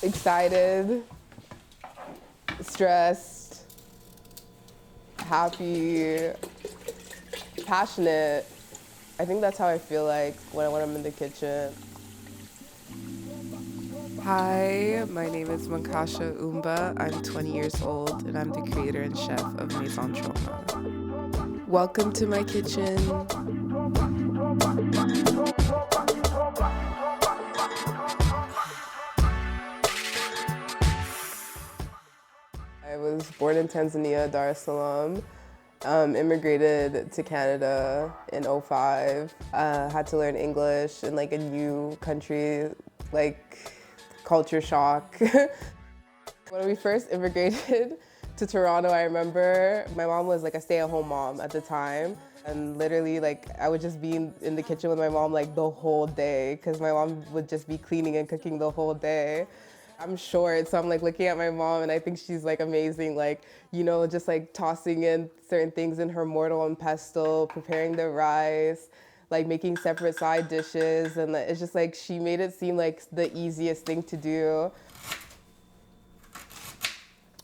Excited, stressed, happy, passionate. I think that's how I feel like when I'm in the kitchen. Hi, my name is Mankaasha Umba. I'm 20 years old and I'm the creator and chef of Maison Choma. Welcome to my kitchen. I was born in Tanzania, Dar es Salaam. Immigrated to Canada in '05. Had to learn English in like a new country, like culture shock. When we first immigrated to Toronto, I remember my mom was like a stay-at-home mom at the time. And literally like I would just be in the kitchen with my mom like the whole day because my mom would just be cleaning and cooking the whole day. I'm short, so I'm like looking at my mom and I think she's like amazing, like, you know, just like tossing in certain things in her mortar and pestle, preparing the rice, like making separate side dishes, and it's just like she made it seem like the easiest thing to do.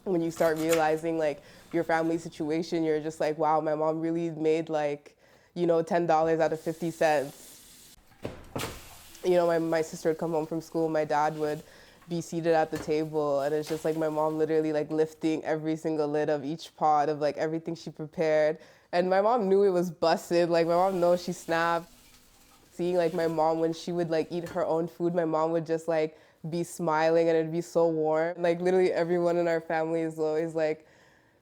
When you start realizing like your family situation, you're just like, wow, my mom really made like, you know, $10 out of 50 cents. You know, my sister would come home from school, my dad would be seated at the table, and it's just like my mom literally like lifting every single lid of each pot of like everything she prepared. And my mom knew it was busted, like my mom knows she snapped. Seeing like my mom, when she would like eat her own food, my mom would just like be smiling and it'd be so warm. Like literally everyone in our family is always like,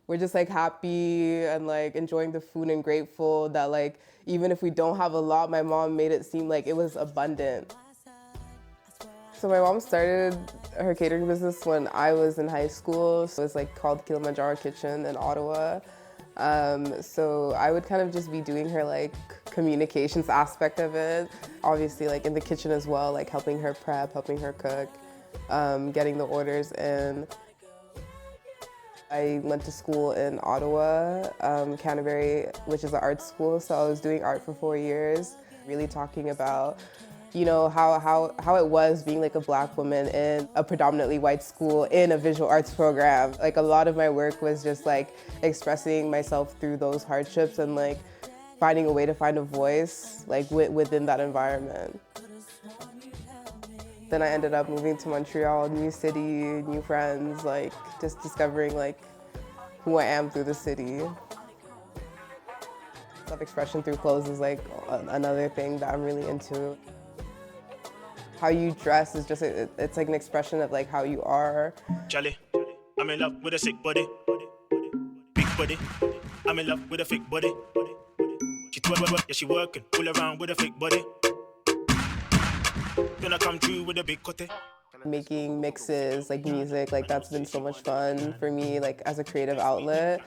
we're just like happy and like enjoying the food and grateful that like even if we don't have a lot, my mom made it seem like it was abundant. So my mom started her catering business when I was in high school. So it was like called Mankaasha'a Kitchen in Ottawa. So I would kind of just be doing her like communications aspect of it. Obviously like in the kitchen as well, like helping her prep, helping her cook, getting the orders in. I went to school in Ottawa, Canterbury, which is an art school. So I was doing art for 4 years, really talking about, you know, how it was being like a Black woman in a predominantly white school in a visual arts program. Like a lot of my work was just like expressing myself through those hardships and like finding a way to find a voice like within that environment. Then I ended up moving to Montreal, new city, new friends, like just discovering like who I am through the city. Self-expression through clothes is like another thing that I'm really into. How you dress is just, it's like an expression of like how you are. Charlie, I'm in love with a sick body. Big body, I'm in love with a fake body. She twerk, yeah, she working, pull around with a fake body. Gonna come through with a big cutie. Making mixes, like music, like that's been so much fun for me, like as a creative outlet.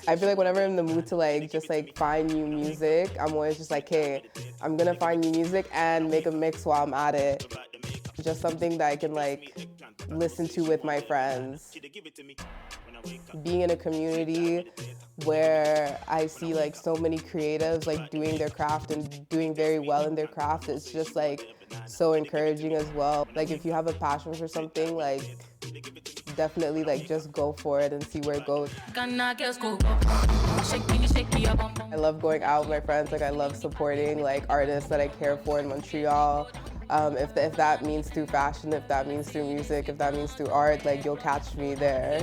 I feel like whenever I'm in the mood to like just like find new music, I'm always just like, hey, I'm gonna find new music and make a mix while I'm at it. Just something that I can like listen to with my friends. Being in a community where I see like so many creatives like doing their craft and doing very well in their craft, it's just like so encouraging as well. Like if you have a passion for something, like definitely like just go for it and see where it goes. I love going out with my friends, like I love supporting like artists that I care for in Montreal. If that means through fashion, if that means through music, if that means through art, like you'll catch me there.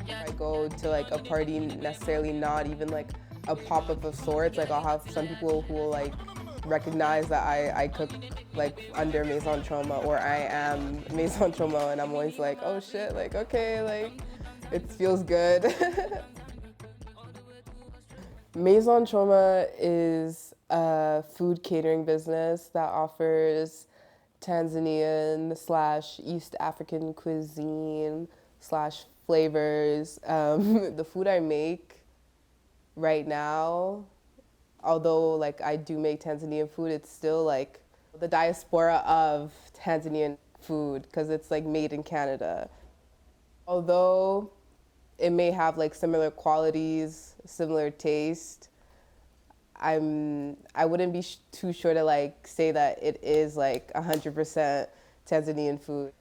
I go to like a party, necessarily not even like a pop-up of sorts, like I'll have some people who will like recognize that I cook like under Maison Choma or I am Maison Choma, and I'm always like, oh shit, like okay, like it feels good. Maison Choma is a food catering business that offers Tanzanian / East African cuisine / flavors. The food I make right now, although like I do make Tanzanian food, it's still like the diaspora of Tanzanian food because it's like made in Canada. Although it may have like similar qualities, similar taste, I wouldn't be too sure to like say that it is like 100% Tanzanian food.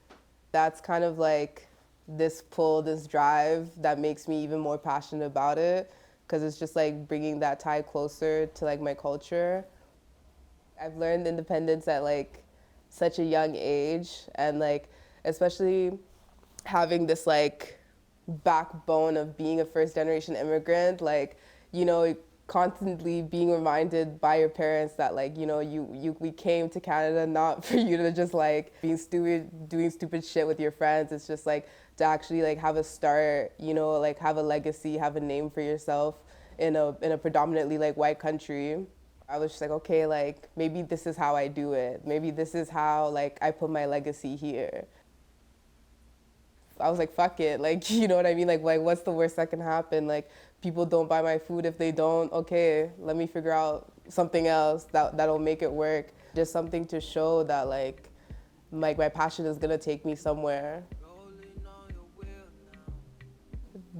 That's kind of like this pull, this drive that makes me even more passionate about it, because it's just like bringing that Thai closer to like my culture. I've learned independence at like such a young age, and like especially having this like backbone of being a first generation immigrant, like, you know, constantly being reminded by your parents that like, you know, we came to Canada not for you to just like being stupid, doing stupid shit with your friends. It's just like to actually like have a start, you know, like have a legacy, have a name for yourself in a predominantly like white country. I was just like, okay, like maybe this is how I do it. Maybe this is how like I put my legacy here. I was like, fuck it, like, you know what I mean? Like what's the worst that can happen? Like, people don't buy my food. If they don't, okay, let me figure out something else that'll make it work. Just something to show that like my passion is gonna take me somewhere.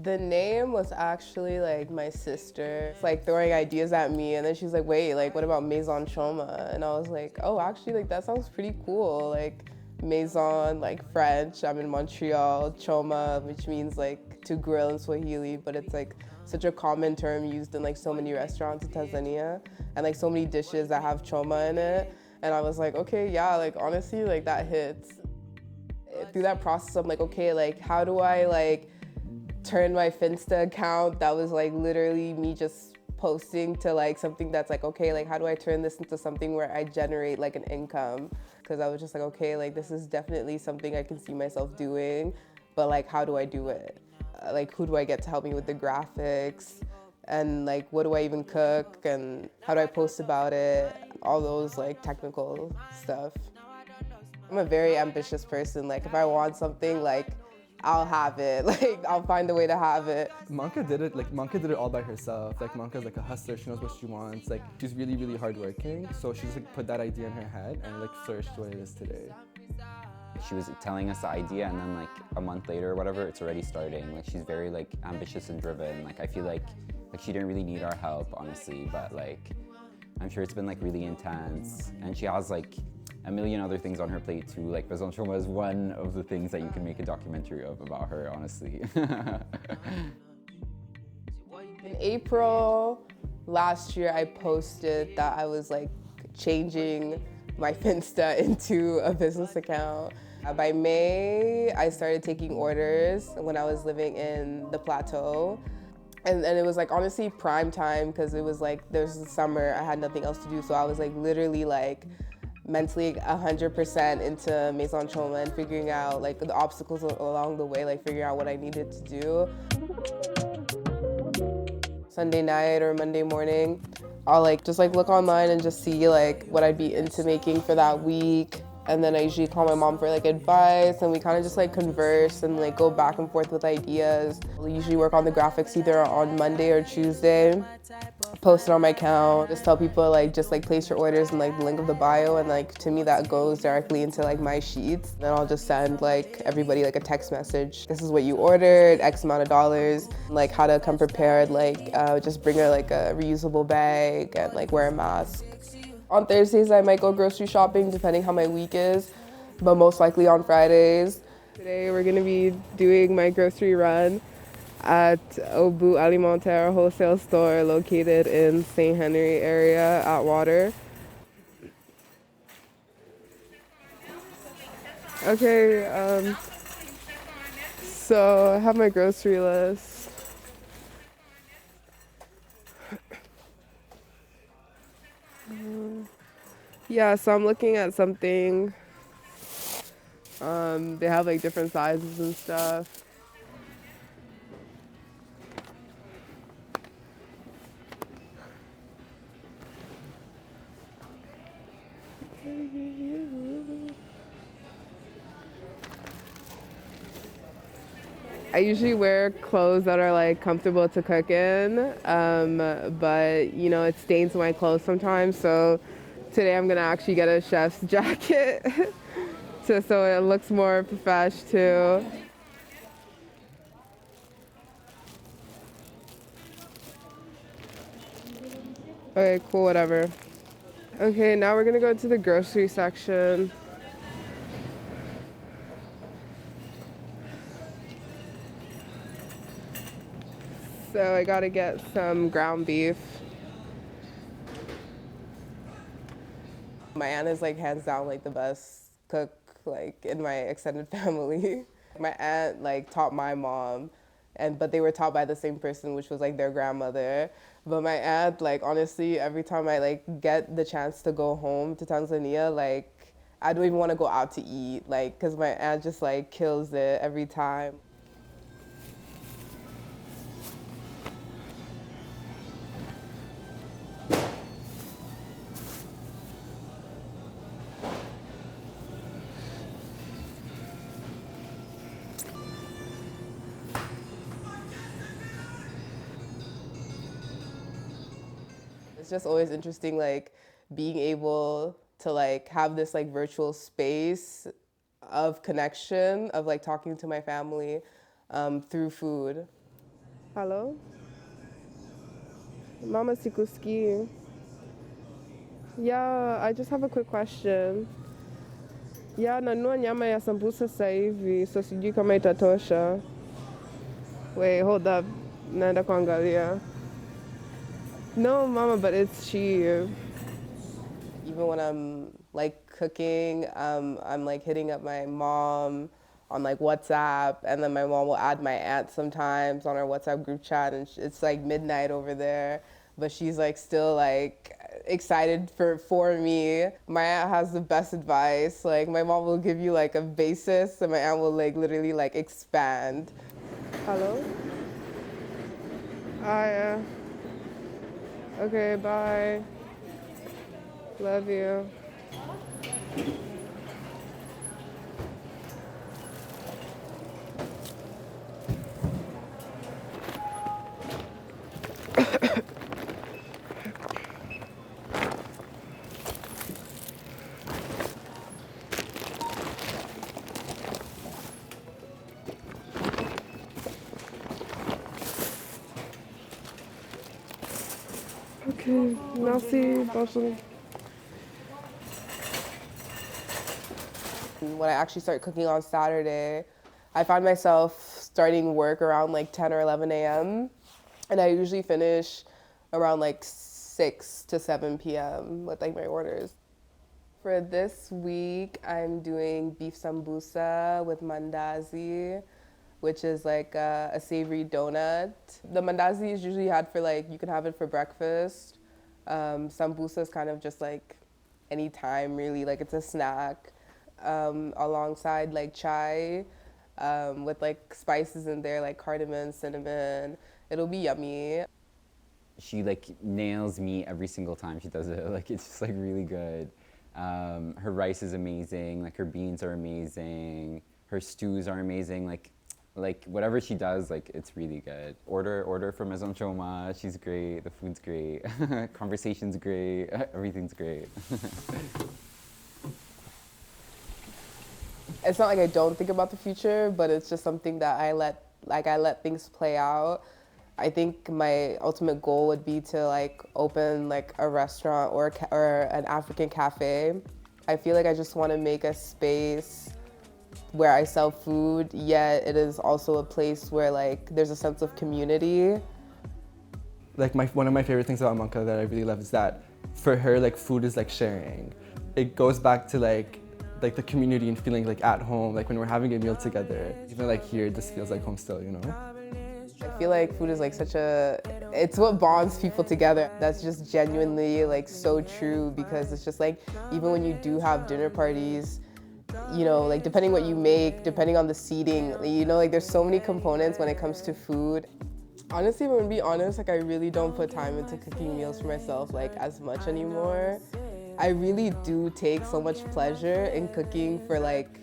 The name was actually like my sister. It's like throwing ideas at me, and then she's like, wait, like what about Maison Choma? And I was like, oh, actually like that sounds pretty cool. Like Maison, like French, I'm in Montreal, Choma, which means like to grill in Swahili, but it's like such a common term used in like so many restaurants in Tanzania, and like so many dishes that have choma in it. And I was like, okay, yeah, like honestly, like that hits. Through that process, I'm like, okay, like how do I like turn my Finsta account that was like literally me just posting to like something that's like, okay, like how do I turn this into something where I generate like an income? Because I was just like, okay, like this is definitely something I can see myself doing, but like how do I do it? Like who do I get to help me with the graphics? And like what do I even cook? And how do I post about it? All those like technical stuff. I'm a very ambitious person. Like if I want something, like I'll have it. Like I'll find a way to have it. Manka did it all by herself. Like Manka's like a hustler, she knows what she wants. Like she's really, really hardworking. So she just like put that idea in her head and like flourished to what it is today. She was telling us the idea, and then like a month later or whatever, it's already starting. Like she's very like ambitious and driven. Like I feel like she didn't really need our help, honestly, but like I'm sure it's been like really intense. And she has like a million other things on her plate too. Like Maison Choma is one of the things that you can make a documentary of about her, honestly. In April last year, I posted that I was like changing my Finsta into a business account. By May, I started taking orders when I was living in the Plateau. And it was like honestly prime time, because it was like there's the summer, I had nothing else to do. So I was like literally like mentally 100% into Maison Choma and figuring out like the obstacles along the way, like figuring out what I needed to do. Sunday night or Monday morning, I'll like just like look online and just see like what I'd be into making for that week. And then I usually call my mom for like advice, and we kind of just like converse and like go back and forth with ideas. We usually work on the graphics either on Monday or Tuesday, post it on my account, just tell people like just like place your orders and like the link of the bio, and like to me that goes directly into like my sheets. Then I'll just send like everybody like a text message. This is what you ordered, X amount of dollars, like how to come prepared, like just bring her like a reusable bag and like wear a mask. On Thursdays, I might go grocery shopping depending how my week is, but most likely on Fridays. Today, we're gonna be doing my grocery run at Obu Alimentaire wholesale store located in St. Henry area at Water. Okay, so I have my grocery list. Yeah, so I'm looking at something. They have like different sizes and stuff. I usually wear clothes that are like comfortable to cook in, but you know, it stains my clothes sometimes, so today I'm gonna actually get a chef's jacket so it looks more profesh too. Okay, cool, whatever. Okay, now we're gonna go to the grocery section. So I gotta get some ground beef. My aunt is like hands down like the best cook like in my extended family. My aunt like taught my mom, but they were taught by the same person, which was like their grandmother. But my aunt, like honestly, every time I like get the chance to go home to Tanzania, like I don't even want to go out to eat, like, cause my aunt just like kills it every time. It's just always interesting, like being able to like have this like virtual space of connection, of like talking to my family through food. Hello? Mama Sikuski. Yeah, I just have a quick question. Yeah, nanua nyama ya sambusa sasa hivi, so sijui kama itatosha. Wait, hold up. Naenda kuangalia. No, mama, but it's cheap. Even when I'm like cooking, I'm like hitting up my mom on like WhatsApp, and then my mom will add my aunt sometimes on our WhatsApp group chat, and it's like midnight over there, but she's like still like excited for me. My aunt has the best advice. Like my mom will give you like a basis, and my aunt will like literally like expand. Hello? Hi. Okay, bye. Love you. Okay, merci, bonjour. When I actually start cooking on Saturday, I find myself starting work around like 10 or 11 a.m. And I usually finish around like 6 to 7 p.m. with like my orders. For this week, I'm doing beef sambusa with mandazi, which is like a savory donut. The mandazi is usually had for like, you can have it for breakfast. Sambusa is kind of just like any time really, like it's a snack. Alongside like chai with like spices in there like cardamom, cinnamon. It'll be yummy. She like nails me every single time she does it. Like it's just like really good. Her rice is amazing. Like her beans are amazing. Her stews are amazing. Like whatever she does, like it's really good. Order from Maison Choma. She's great. The food's great. Conversation's great. Everything's great. It's not like I don't think about the future, but it's just something that I let things play out. I think my ultimate goal would be to like open like a restaurant or an African cafe. I feel like I just want to make a space where I sell food, yet it is also a place where like there's a sense of community. Like one of my favorite things about Manka that I really love is that for her, like food is like sharing. It goes back to like the community and feeling like at home, like when we're having a meal together. Even like here, this feels like home still, you know? I feel like food is like it's what bonds people together. That's just genuinely like so true, because it's just like, even when you do have dinner parties, you know, like depending what you make, depending on the seating, you know, like there's so many components when it comes to food. Honestly, if I'm gonna be honest, like I really don't put time into cooking meals for myself like as much anymore. I really do take so much pleasure in cooking for like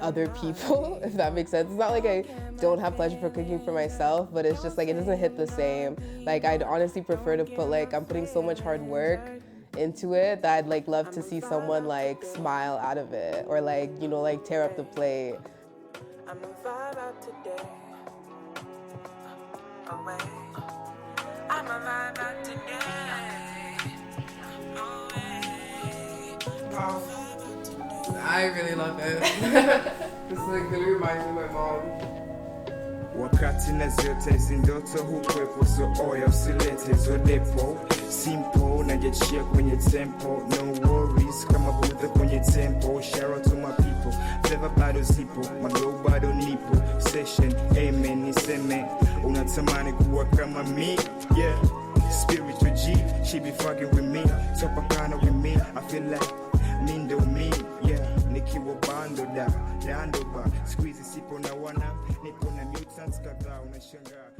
other people, if that makes sense. It's not like I don't have pleasure for cooking for myself, but it's just like it doesn't hit the same. Like I'd honestly prefer to put like, I'm putting so much hard work into it that I'd like love to see someone like smile out of it, or like, you know, like tear up the plate. I'm a vibe out today. Away. I'm a vibe out today. Wow. I really love it. This like literally reminds me of my mom. wakati na zote hizi ndoto hukwepo, so oya usilete zo depo simple, najachia kwenye tempo, no worries kama Buddha kwenye tempo. Shout out to my people, flavor bado zipo, maglow bado nipo, session amen niseme unatamani kuwa kama me, yeah. Spiritual G, she be fucking with me, topakana with me, I feel like mindo me, yeah. Nikiwa bando da, dando ba, squeeze sipo na wana, nipo na mutants kadhaa unashangaa.